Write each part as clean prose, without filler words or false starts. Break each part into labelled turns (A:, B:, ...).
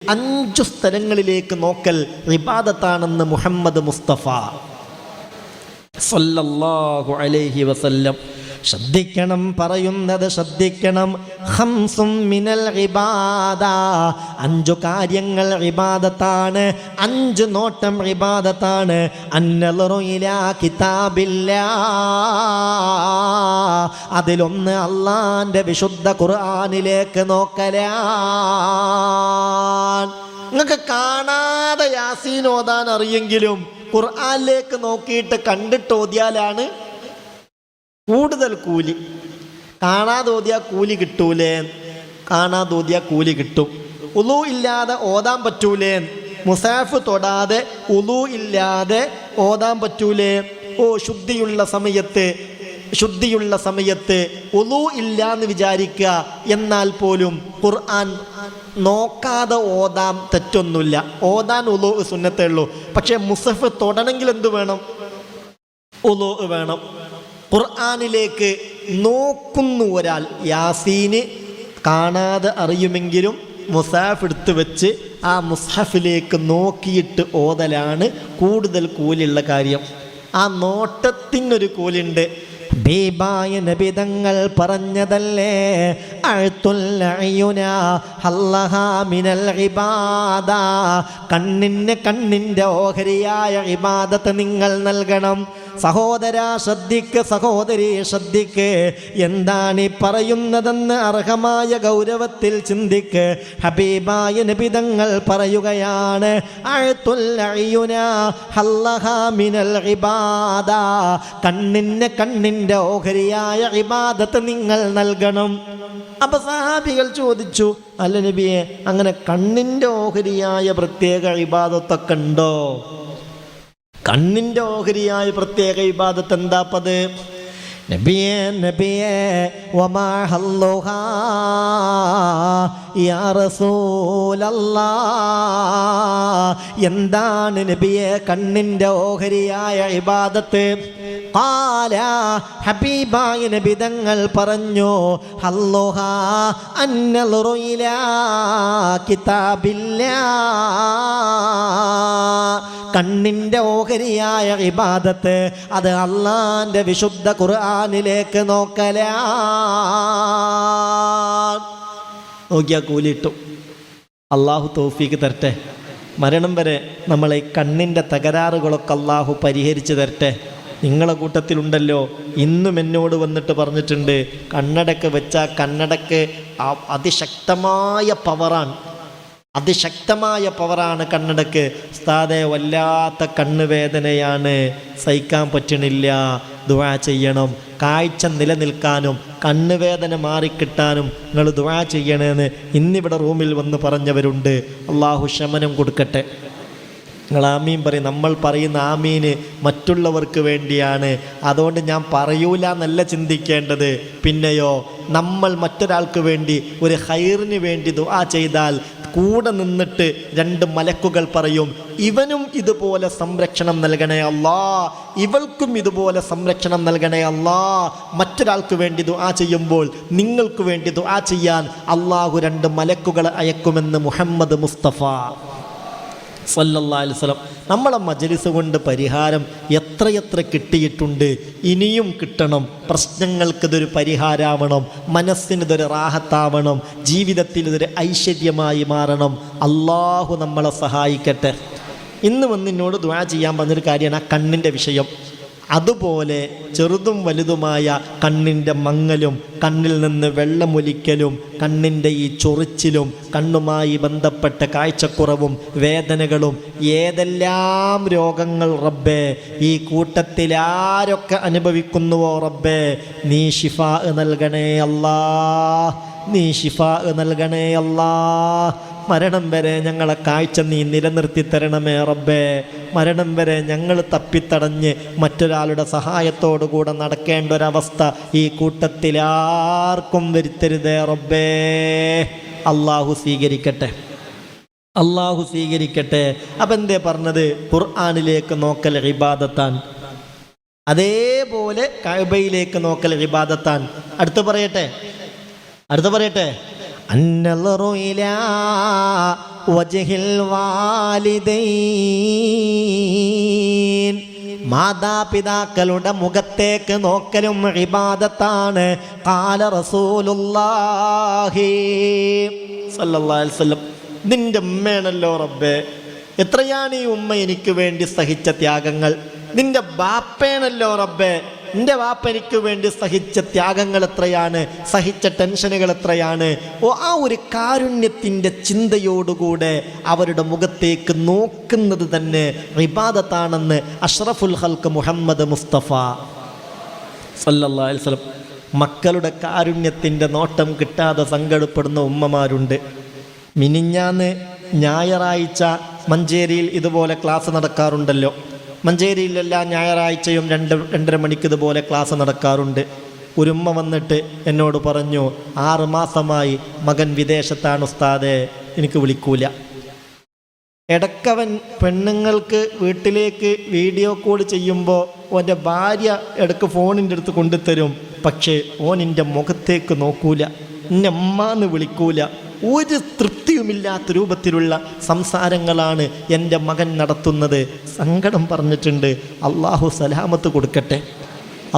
A: 5 സ്ഥലങ്ങളിലേക്ക് നോക്കൽ ഇബാദത്താണെന്ന് മുഹമ്മദ് മുസ്തഫ സല്ലല്ലാഹു അലൈഹി വസല്ലം. ശ്രദ്ധിക്കണം, പറയുന്നത് ശ്രദ്ധിക്കണം. ഖംസും മിനൽ ഇബാദ, 5 കാര്യങ്ങൾ ഇബാദത്താണ്, 5 നോട്ടം ഇബാദത്താണ്. അന്നളറു ഇലാ കിതാബില്ലാഹ്, അതിലൊന്ന് അല്ലാഹുവിൻ്റെ വിശുദ്ധ ഖുർആനിലേക്ക് നോക്കലാണ്. നിങ്ങൾക്ക് കാണാതെ യാസീൻ ഓതാൻ അറിയെങ്കിലും ഖുർആനിലേക്ക് നോക്കിയിട്ട് കണ്ടിട്ട് ഓതിയാലാണ് കൂടുതൽ കൂലി. കാണാതെ ഓതിയാൽ കൂലി കിട്ടൂലേ? കാണാതെ ഓതിയാൽ കൂലി കിട്ടും. ഉളു ഇല്ലാതെ ഓതാൻ പറ്റൂലേ? മുസാഫ് തൊടാതെ ഉളു ഇല്ലാതെ ഓതാൻ പറ്റൂലേ? ഓ, ശുദ്ധിയുള്ള സമയത്ത് ഉളു ഇല്ല എന്ന് വിചാരിക്കുക. എന്നാൽ പോലും ഖുർആൻ നോക്കാതെ ഓതാൻ തെറ്റൊന്നുമില്ല. ഓതാൻ ഉളു സുന്നത്തേ ഉള്ളൂ. പക്ഷേ മുസഫ് തൊടണമെങ്കിൽ എന്ത് വേണം? ഉളു വേണം. ഖുർആനിലേക്ക് നോക്കുന്നു ഒരാൾ, യാസീന് കാണാതെ അറിയുമെങ്കിലും മുസാഫ് എടുത്ത് വെച്ച് ആ മുസ്ഹഫിലേക്ക് നോക്കിയിട്ട് ഓതലാണ് കൂടുതൽ കൂലിയുള്ള കാര്യം. ആ നോട്ടത്തിനൊരു കൂലുണ്ട്. ഹബീബായ നബി തങ്ങൾ പറഞ്ഞതല്ലേ, കണ്ണിൻ്റെ ഓഹരിയായ ഇബാദത്ത് നിങ്ങൾ നൽകണം. സഹോദരാ ശ്രദ്ധിക്ക്, സഹോദരി ശ്രദ്ധിക്ക്. എന്താണ് ഈ പറയുന്നതെന്ന് അർഹമായ ഗൗരവത്തിൽ ചിന്തിക്ക്. ഹബീബായ നബി തങ്ങൾ പറയുകയാണ്, കണ്ണിൻ്റെ ഓഹരിയായ ഇബാദത്ത് നിങ്ങൾ നൽകണം. അപ്പൊ സഹാബികൾ ചോദിച്ചു, അല്ല നബിയെ, അങ്ങനെ കണ്ണിൻ്റെ ഓഹരിയായ പ്രത്യേക ഇബാദത്തൊക്കെ ഉണ്ടോ? കണ്ണിൻ്റെ ഓഹരിയായ പ്രത്യേക ഇബാദത്ത് എന്താപ്പത്? നബിയേ വമാ ഹല്ലുഹാ യാ റസൂലല്ലാഹ്, എന്താണ് നബിയെ കണ്ണിൻ്റെ ഓഹരിയായ ഇബാദത്ത്? ഖാല, ഹബീബായ നബി തങ്ങൾ പറഞ്ഞു, ഹല്ലുഹാ അന്നളറു ഇലാ കിതാബില്ലാഹ്, കണ്ണിൻ്റെ ഓഹരിയായ ഇബാദത്ത് അത് അല്ലാഹുവിൻ്റെ വിശുദ്ധ ഖുർആനിലേക്ക് നോക്കലാണ്. നോക്കിയാൽ കൂലിയിട്ടു. അള്ളാഹു തൗഫീക്ക് തരട്ടെ. മരണം വരെ നമ്മളെ കണ്ണിൻ്റെ തകരാറുകളൊക്കെ അള്ളാഹു പരിഹരിച്ച് തരട്ടെ. നിങ്ങളെ കൂട്ടത്തിലുണ്ടല്ലോ, ഇന്നും എന്നോട് വന്നിട്ട് പറഞ്ഞിട്ടുണ്ട്, കണ്ണടക്ക് വെച്ചാൽ കണ്ണടക്ക് അതിശക്തമായ പവറാണ് കണ്ണടക്ക്. ഉസ്താദേ, വല്ലാത്ത കണ്ണുവേദനയാണ്, സഹിക്കാൻ പറ്റണില്ല, ദുആ ചെയ്യണം. കാഴ്ച നിലനിൽക്കാനും കണ്ണുവേദന മാറിക്കിട്ടാനും നിങ്ങൾ ദുആ ചെയ്യണമെന്ന് ഇന്നിവിടെ റൂമിൽ വന്ന് പറഞ്ഞവരുണ്ട്. അള്ളാഹു ശമനം കൊടുക്കട്ടെ. നിങ്ങൾ ആമീൻ പറയും. നമ്മൾ പറയുന്ന ആമീന് മറ്റുള്ളവർക്ക് വേണ്ടിയാണ്. അതുകൊണ്ട് ഞാൻ പറയൂല എന്നല്ല ചിന്തിക്കേണ്ടത്. പിന്നെയോ, നമ്മൾ മറ്റൊരാൾക്ക് വേണ്ടി ഒരു ഖൈറിന് വേണ്ടി ദുആ ചെയ്താൽ കൂടെ നിന്നിട്ട് 2 മലക്കുകൾ പറയും, ഇവനും ഇതുപോലെ സംരക്ഷണം നൽകണേ അല്ലാ, ഇവൾക്കും ഇതുപോലെ സംരക്ഷണം നൽകണേ അല്ലാ. മറ്റൊരാൾക്ക് വേണ്ടി ദുആ ചെയ്യുമ്പോൾ നിങ്ങൾക്ക് വേണ്ടി ദുആ ചെയ്യാൻ അള്ളാഹു 2 മലക്കുകളെ അയക്കുമെന്ന് മുഹമ്മദ് മുസ്തഫ സല്ലല്ലാഹു അലൈഹി വസല്ലം. നമ്മളെ മജ്ലിസ് കൊണ്ട് പരിഹാരം എത്രയെത്ര കിട്ടിയിട്ടുണ്ട്, ഇനിയും കിട്ടണം. പ്രശ്നങ്ങൾക്കിതൊരു പരിഹാരമാവണം, മനസ്സിനിതൊരു റാഹത്താവണം, ജീവിതത്തിൽ ഇതൊരു ഐശ്വര്യമായി മാറണം. അള്ളാഹു നമ്മളെ സഹായിക്കട്ടെ. ഇന്ന് വന്നിന്നോട് ദുആ ചെയ്യാൻ പറഞ്ഞൊരു കാര്യമാണ് ആ കണ്ണിൻ്റെ വിഷയം. അതുപോലെ ചെറുതും വലുതുമായ കണ്ണിൻ്റെ മങ്ങലും, കണ്ണിൽ നിന്ന് വെള്ളമൊലിക്കലും, കണ്ണിൻ്റെ ഈ ചൊറിച്ചിലും, കണ്ണുമായി ബന്ധപ്പെട്ട കാഴ്ചക്കുറവും വേദനകളും, ഏതെല്ലാം രോഗങ്ങൾ റബ്ബേ ഈ കൂട്ടത്തിൽ ആരൊക്കെ അനുഭവിക്കുന്നുവോ റബ്ബേ, നീ ശിഫാ നൽകണേ അല്ലാ, നീ ശിഫാ നൽകണേ അല്ലാ. മരണം വരെ ഞങ്ങളെ കാഴ്ച നീ നിലനിർത്തി തരണമേ റബ്ബേ. മരണം വരെ ഞങ്ങൾ തപ്പിത്തടഞ്ഞ് മറ്റൊരാളുടെ സഹായത്തോടുകൂടെ നടക്കേണ്ട ഒരവസ്ഥ ഈ കൂട്ടത്തിൽ ആർക്കും വരുത്തരുതേ റബ്ബേ. അള്ളാഹു സ്വീകരിക്കട്ടെ, അള്ളാഹു സ്വീകരിക്കട്ടെ. അപ്പം എന്തേ പറഞ്ഞത്? ഖുർആനിലേക്ക് നോക്കൽ ഇബാദത്താൻ, അതേപോലെ കഅബയിലേക്ക് നോക്കൽ ഇബാദത്താൻ. അടുത്ത് പറയട്ടെ, അന്നളറു ഇലാ വജ്ഹിൽ വാലിദൈൻ, മാതാപിതാക്കളുടെ മുഖത്തേക്ക് നോക്കലും ഇബാദത്താണ്. ഖാല റസൂലുള്ളാഹി സ്വല്ലല്ലാഹു അലൈഹി വസല്ലം, നിന്റെ ഉമ്മയാണല്ലോ റബ്ബേ, എത്രയാണ് ഈ ഉമ്മ എനിക്ക് വേണ്ടി സഹിച്ച ത്യാഗങ്ങൾ. നിന്റെ ബാപ്പയാണല്ലോ റബ്ബേ, എൻ്റെ വാപ്പ എനിക്ക് വേണ്ടി സഹിച്ച ത്യാഗങ്ങൾ എത്രയാണ്, സഹിച്ച ടെൻഷനുകൾ എത്രയാണ്. ആ ഒരു കാരുണ്യത്തിൻ്റെ ചിന്തയോടുകൂടെ അവരുടെ മുഖത്തേക്ക് നോക്കുന്നത് തന്നെ ഇബാദത്താണെന്ന് അഷ്റഫുൽ ഖൽഖ് മുഹമ്മദ് മുസ്തഫ സല്ലല്ലാഹു അലൈഹി വസല്ലം. മക്കളുടെ കാരുണ്യത്തിൻ്റെ നോട്ടം കിട്ടാതെ സങ്കടപ്പെടുന്ന ഉമ്മമാരുണ്ട്. മിനിഞ്ഞാന്ന് ഞായറാഴ്ച മഞ്ചേരിയിൽ ഇതുപോലെ ക്ലാസ് നടക്കാറുണ്ടല്ലോ. മഞ്ചേരിയിലെല്ലാം ഞായറാഴ്ചയും 2-2:30 മണിക്ക് ഇതുപോലെ ക്ലാസ് നടക്കാറുണ്ട്. ഒരു ഉമ്മ വന്നിട്ട് എന്നോട് പറഞ്ഞു, 6 മാസമായി മകൻ വിദേശത്താണ് ഉസ്താദേ, എനിക്ക് വിളിക്കൂല. ഇടക്കവൻ പെണ്ണുങ്ങൾക്ക് വീട്ടിലേക്ക് വീഡിയോ കോൾ ചെയ്യുമ്പോൾ ഓൻ്റെ ഭാര്യ ഇടക്ക് ഫോണിൻ്റെ അടുത്ത് കൊണ്ടുതരും, പക്ഷേ ഓൻ എൻ്റെ മുഖത്തേക്ക് നോക്കൂല, എന്നെ അമ്മാന്ന് വിളിക്കൂല. ഒരു തൃപ്തിയുമില്ലാത്ത രൂപത്തിലുള്ള സംസാരങ്ങളാണ് എൻ്റെ മകൻ നടത്തുന്നത്. സങ്കടം പറഞ്ഞിട്ടുണ്ട്. അള്ളാഹു സലാമത്ത് കൊടുക്കട്ടെ.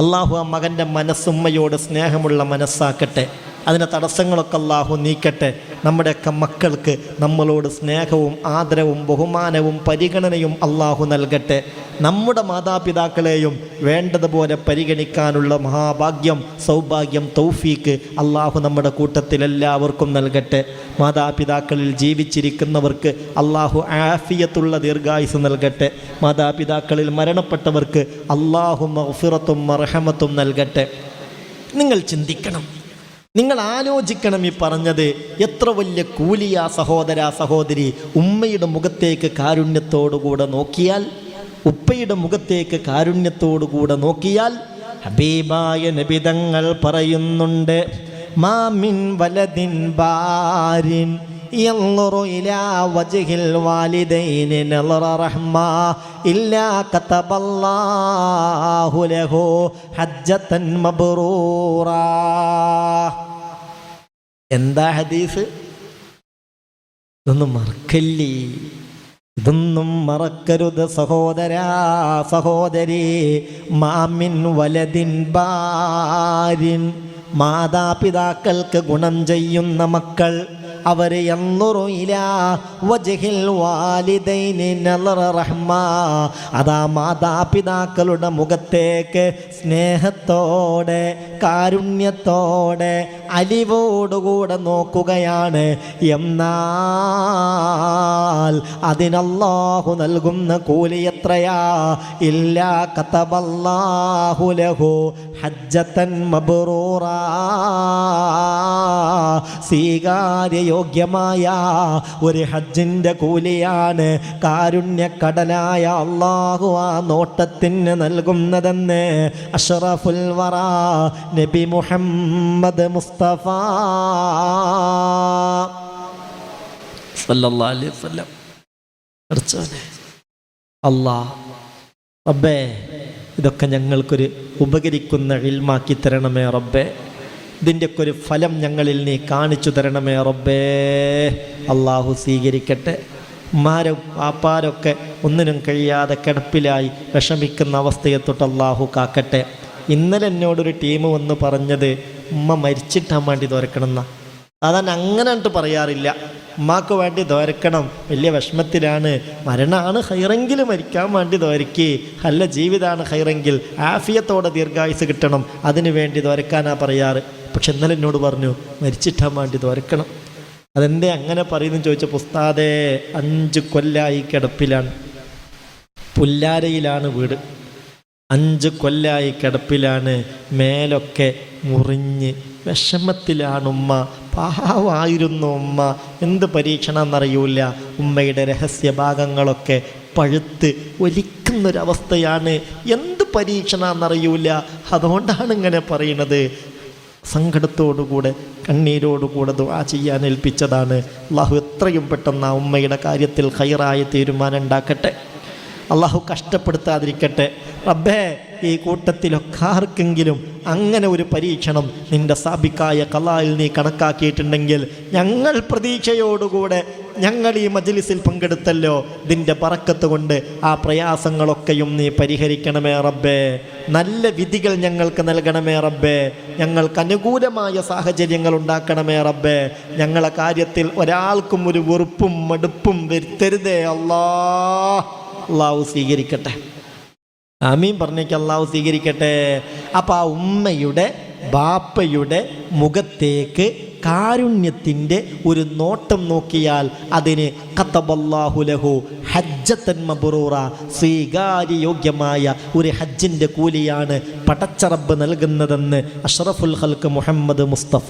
A: അള്ളാഹു ആ മകൻ്റെ മനസ്സുമ്മയോട് സ്നേഹമുള്ള മനസ്സാക്കട്ടെ. അതിൻ്റെ തടസ്സങ്ങളൊക്കെ അള്ളാഹു നീക്കട്ടെ. നമ്മുടെയൊക്കെ മക്കൾക്ക് നമ്മളോട് സ്നേഹവും ആദരവും ബഹുമാനവും പരിഗണനയും അള്ളാഹു നൽകട്ടെ. നമ്മുടെ മാതാപിതാക്കളെയും വേണ്ടതുപോലെ പരിഗണിക്കാനുള്ള മഹാഭാഗ്യം, സൗഭാഗ്യം, തൗഫീക്ക് അള്ളാഹു നമ്മുടെ കൂട്ടത്തിൽ എല്ലാവർക്കും നൽകട്ടെ. മാതാപിതാക്കളിൽ ജീവിച്ചിരിക്കുന്നവർക്ക് അള്ളാഹു ആഫിയത്തുള്ള ദീർഘായുസ് നൽകട്ടെ. മാതാപിതാക്കളിൽ മരണപ്പെട്ടവർക്ക് അള്ളാഹു മഗ്ഫിറത്തും മർഹമത്തും നൽകട്ടെ. നിങ്ങൾ ചിന്തിക്കണം, നിങ്ങൾ ആലോചിക്കണം, ഈ പറഞ്ഞത് എത്ര വലിയ കൂലിയാ സഹോദര സഹോദരി. ഉമ്മയുടെ മുഖത്തേക്ക് കാരുണ്യത്തോടുകൂടെ നോക്കിയാൽ, ഉപ്പയുടെ മുഖത്തേക്ക് കാരുണ്യത്തോടുകൂടെ നോക്കിയാൽ, ഹബീബായ നബി തങ്ങൾ പറയുന്നുണ്ട്, മാമിൻ വലദിൻ ബാരിൻ യൻളുറു ഇലാ വജ്ഹിൽ വാലിദൈനി നളറ റഹ്മ ഇല്ലാ കതബല്ലാഹു ലഹു ഹജ്ജതൻ മബ്റൂറാ. എന്താ ഹദീസ്? ഇതൊന്നും മറക്കല്ലേ, ഇതൊന്നും മറക്കരുത് സഹോദരാ സഹോദരി. മാമിൻ വലദിൻ ബാരിൻ, മാതാപിതാക്കൾക്ക് ഗുണം ചെയ്യുന്ന മക്കൾ, അവരെ യൻളുറു ഇലാ വജ്ഹിൽ വാലിദൈനി നളറ റഹ്മ, അതാ മാതാപിതാക്കളുടെ മുഖത്തേക്ക് സ്നേഹത്തോടെ കാരുണ്യത്തോടെ അലിവോടുകൂടെ നോക്കുകയാണ്. എന്നാൽ അതിനല്ലാഹു നൽകുന്ന കൂലി എത്രയാ? ഇല്ലാ കതബല്ലാഹു ലഹു ഹജ്ജതൻ മബ്റൂറാ, സ്വീകാര്യയോഗ്യമായ ഒരു ഹജ്ജിൻ്റെ കൂലിയാണ് കാരുണ്യക്കടലായ അല്ലാഹു ആ നോട്ടത്തിന് നൽകുന്നതെന്ന് അഷ്റഫുൽ വറ നബി മുഹമ്മദ് മുസ്തഫ സല്ലല്ലാഹു അലൈഹി വസല്ലം. അല്ലാഹ് റബ്ബേ, ഇതൊക്കെ ഞങ്ങൾക്കൊരു ഉപകരിക്കുന്ന ഇൽമാക്കി തരണമേ റബ്ബേ. ഇതിൻ്റെയൊക്കെ ഒരു ഫലം ഞങ്ങളിൽ നീ കാണിച്ചു തരണമേ റബ്ബേ. അള്ളാഹു സ്വീകരിക്കട്ടെ. ഉമ്മാരും പാപ്പാരൊക്കെ ഒന്നിനും കഴിയാതെ കിടപ്പിലായി വിഷമിക്കുന്ന അവസ്ഥയെ തൊട്ട് അള്ളാഹു കാക്കട്ടെ. ഇന്നലെ എന്നോടൊരു ടീം വന്ന് പറഞ്ഞത്, ഉമ്മ മരിച്ചിട്ടാൻ വേണ്ടി ദോരക്കണം എന്നാ. അതാണ് അങ്ങനെ എന്നിട്ട് പറയാറില്ല. ഉമ്മാക്ക് വേണ്ടി ദോരക്കണം, വലിയ വിഷമത്തിലാണ്, മരണമാണ് ഹൈറെങ്കിൽ മരിക്കാൻ വേണ്ടി ദോരയ്ക്ക്, അല്ല ജീവിതമാണ് ഹൈറെങ്കിൽ ആഫിയത്തോടെ ദീർഘായുസ് കിട്ടണം, അതിനു വേണ്ടി ദോരക്കാനാണ് പറയാറ്. പക്ഷെ ഇന്നലെ എന്നോട് പറഞ്ഞു മരിച്ചിട്ടാൻ വേണ്ടി ദോരക്കണം. അതെന്തേ അങ്ങനെ പറയുന്നു ചോദിച്ചപ്പോൾ, ഉസ്താദേ 5 കൊല്ലായി കിടപ്പിലാണ്, പുല്ലാരയിലാണ് വീട്, 5 കൊല്ലായി കിടപ്പിലാണ്, മേലൊക്കെ മുറിഞ്ഞ് വിഷമത്തിലാണ് ഉമ്മ. പാവായിരുന്നു ഉമ്മ, എന്ത് പരീക്ഷണമെന്നറിയൂല. ഉമ്മയുടെ രഹസ്യഭാഗങ്ങളൊക്കെ പഴുത്ത് ഒലിക്കുന്നൊരവസ്ഥയാണ്, എന്ത് പരീക്ഷണമെന്നറിയൂല. അതുകൊണ്ടാണ് ഇങ്ങനെ പറയുന്നത്. സങ്കടത്തോടുകൂടെ കണ്ണീരോടുകൂടെ ദുആ ചെയ്യാൻ ഏൽപ്പിച്ചതാണ്. അള്ളാഹു എത്രയും പെട്ടെന്ന് ആ ഉമ്മയുടെ കാര്യത്തിൽ ഖൈറായ തീരുമാനം ഉണ്ടാക്കട്ടെ. അള്ളാഹു കഷ്ടപ്പെടുത്താതിരിക്കട്ടെ. റബ്ബേ, ഈ കൂട്ടത്തിലൊക്കെ ആർക്കെങ്കിലും അങ്ങനെ ഒരു പരീക്ഷണം നിന്റെ സാബിക്കായ ഖളായിൽ നീ കണക്കാക്കിയിട്ടുണ്ടെങ്കിൽ ഞങ്ങൾ പ്രതീക്ഷയോടുകൂടെ ഞങ്ങൾ ഈ മജ്ലിസിൽ പങ്കെടുത്തല്ലോ, ഇതിൻ്റെ ബറക്കത്ത് കൊണ്ട് ആ പ്രയാസങ്ങളൊക്കെയും നീ പരിഹരിക്കണമേ റബ്ബേ. നല്ല വിധികൾ ഞങ്ങൾക്ക് നൽകണമേ റബ്ബേ. ഞങ്ങൾക്ക് അനുകൂലമായ സാഹചര്യങ്ങൾ ഉണ്ടാക്കണമേ റബ്ബേ. ഞങ്ങളെ കാര്യത്തിൽ ഒരാൾക്കും ഒരു വെറുപ്പും മടുപ്പും വരുത്തരുതേ അല്ലാഹു സ്വീകരിക്കട്ടെ. ആമീൻ പറഞ്ഞേക്ക്. അല്ലാഹു സ്വീകരിക്കട്ടെ. അപ്പോൾ ആ ഉമ്മയുടെ ബാപ്പയുടെ മുഖത്തേക്ക് കാരുണ്യത്തിൻ്റെ ഒരു നോട്ടം നോക്കിയാൽ അതിന് ഖതബല്ലാഹു ലഹു ഹജ്ജത്തൻ മബ്റൂറ, സ്വീകാര്യയോഗ്യമായ ഒരു ഹജ്ജിൻ്റെ കൂലിയാണ് പടച്ച റബ്ബ് നൽകുന്നതെന്ന് അഷ്റഫുൽ ഖൽഖ് മുഹമ്മദ് മുസ്തഫ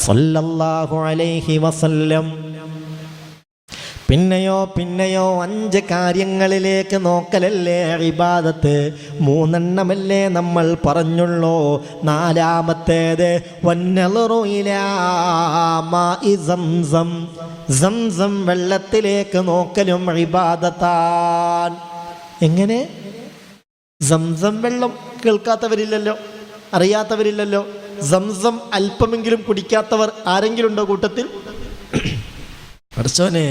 A: സല്ലല്ലാഹു അലൈഹി വസല്ലം. പിന്നെയോ 5 കാര്യങ്ങളിലേക്ക് നോക്കലല്ലേ ഇബാദത്ത്. 3 നമ്മൾ പറഞ്ഞുള്ളൂ. 4-മത്തേത് വന്നളറു ഇലാ മാഇ സംസം, സംസം വെള്ളത്തിലേക്ക് നോക്കലും ഇബാദത്താൻ. എങ്ങനെ? സംസം വെള്ളം കേൾക്കാത്തവരില്ലല്ലോ, അറിയാത്തവരില്ലല്ലോ. സംസം അല്പമെങ്കിലും കുടിക്കാത്തവർ ആരെങ്കിലും ഉണ്ടോ കൂട്ടത്തിൽ? പഠിച്ചോനെ,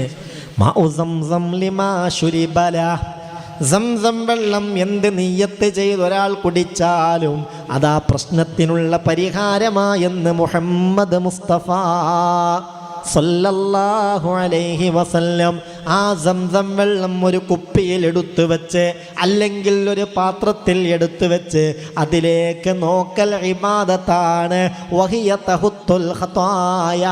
A: സംസം വെള്ളം എന്ത് നിയ്യത്ത് ചെയ്ത് ഒരാൾ കുടിച്ചാലും അതാ പ്രശ്നത്തിനുള്ള പരിഹാരമായെന്ന് മുഹമ്മദ് മുസ്തഫ സല്ലല്ലാഹു അലൈഹി വസല്ലം. ആ സംസം വെള്ളം ഒരു കുപ്പിയിൽ എടുത്തു വെച്ച് അല്ലെങ്കിൽ ഒരു പാത്രത്തിൽ എടുത്തു വെച്ച് അതിലേക്ക് നോക്കൽ ഇബാദത്താണ്. വഹിയ തഹുത്തുൽ ഖതായ,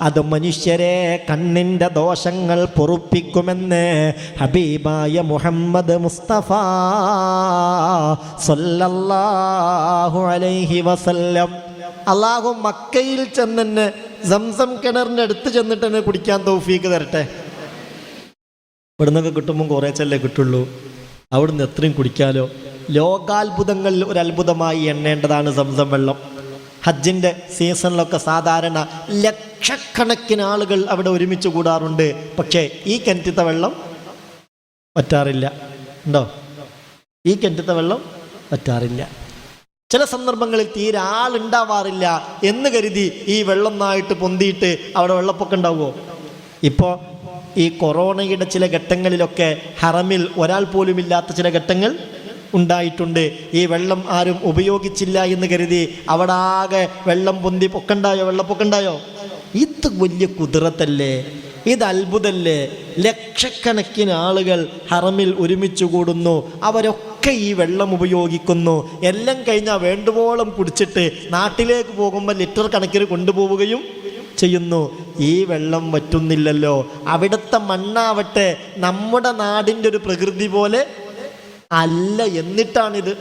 A: അത് മനുഷ്യരെ കണ്ണിൻ്റെ ദോഷങ്ങൾ പൊറുപ്പിക്കുമെന്ന് ഹബീബായ മുഹമ്മദ് മുസ്തഫ സല്ലല്ലാഹു അലൈഹി വസല്ലം. അള്ളാഹു മക്കയിൽ ചെന്നെ സംസം കിണറിൻ്റെ അടുത്ത് ചെന്നിട്ട് തന്നെ കുടിക്കാൻ തൗഫീക്ക് തരട്ടെ. ഇവിടുന്നൊക്കെ കിട്ടുമ്പോൾ കുറേച്ചല്ലേ കിട്ടുള്ളൂ, അവിടുന്ന് എത്രയും കുടിക്കാലോ. ലോകാത്ഭുതങ്ങളിൽ ഒരു അത്ഭുതമായി എണ്ണേണ്ടതാണ് സംസം വെള്ളം. ഹജ്ജിൻ്റെ സീസണിലൊക്കെ സാധാരണ ലക്ഷക്കണക്കിന് ആളുകൾ അവിടെ ഒരുമിച്ച് കൂടാറുണ്ട്. പക്ഷേ ഈ കിണറ്റത്തെ വെള്ളം പറ്റാറില്ല. ഉണ്ടോ? ഈ കിണറ്റത്തെ വെള്ളം പറ്റാറില്ല. ചില സന്ദർഭങ്ങളിൽ തീരെ ആളുണ്ടാവാറില്ല എന്ന് കരുതി ഈ വെള്ളം നായിട്ട് പൊന്തിയിട്ട് അവിടെ വെള്ളപ്പൊക്കം ഉണ്ടാവുമോ? ഇപ്പോൾ ഈ കൊറോണയുടെ ചില ഘട്ടങ്ങളിലൊക്കെ ഹറമിൽ ഒരാൾ പോലും ഇല്ലാത്ത ചില ഘട്ടങ്ങൾ ഉണ്ടായിട്ടുണ്ട്. ഈ വെള്ളം ആരും ഉപയോഗിച്ചില്ല എന്ന് കരുതി അവിടെ ആകെ വെള്ളം പൊന്തി പൊക്കണ്ടായോ, വെള്ളപ്പൊക്കണ്ടായോ? ഇത് വലിയ കുതിരത്തല്ലേ, ഇത് അത്ഭുതമല്ലേ. ലക്ഷക്കണക്കിന് ആളുകൾ ഹറമിൽ ഒരുമിച്ച് കൂടുന്നു, അവരൊക്കെ ഈ വെള്ളം ഉപയോഗിക്കുന്നു. എല്ലാം കഴിഞ്ഞാൽ വേണ്ടുവോളം കുടിച്ചിട്ട് നാട്ടിലേക്ക് പോകുമ്പോൾ ലിറ്റർ കണക്കിന് കൊണ്ടുപോവുകയും ചെയ്യുന്നു. ഈ വെള്ളം വറ്റുന്നില്ലല്ലോ. അവിടുത്തെ മണ്ണാവട്ടെ നമ്മുടെ നാടിൻ്റെ ഒരു പ്രകൃതി പോലെ അല്ല. എന്നിട്ടാണിത്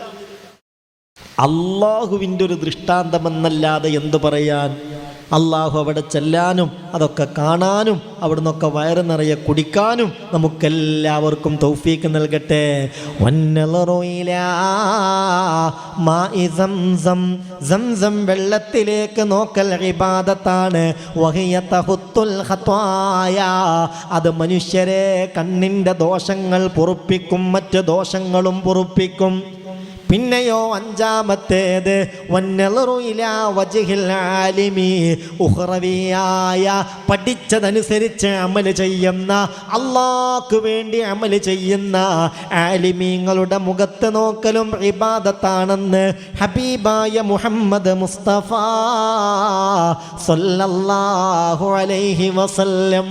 A: അള്ളാഹുവിൻ്റെ ഒരു ദൃഷ്ടാന്തമെന്നല്ലാതെ എന്തു പറയാൻ? അള്ളാഹു അവിടെ ചെല്ലാനും അതൊക്കെ കാണാനും അവിടുന്നൊക്കെ വയറ് നിറയെ കുടിക്കാനും നമുക്കെല്ലാവർക്കും തൗഫീക്ക് നൽകട്ടെ. സംസം വെള്ളത്തിലേക്ക് നോക്കൽ ഇബാദത്താണ്. അത് മനുഷ്യരെ കണ്ണിൻ്റെ ദോഷങ്ങൾ പൊറുപ്പിക്കും, മറ്റ് ദോഷങ്ങളും പൊറുപ്പിക്കും. പിന്നെയോ 5-മത്തേത് ഉഖ്റവിയായ പഠിച്ചതനുസരിച്ച് അമല് ചെയ്യുന്ന, അള്ളാഹ്ക്ക് വേണ്ടി അമല് ചെയ്യുന്ന ആലിമീങ്ങളുടെ മുഖത്ത് നോക്കലും ഇബാദത്താണെന്ന് ഹബീബായ മുഹമ്മദ് മുസ്തഫ സല്ലല്ലാഹു അലൈഹി വസല്ലം.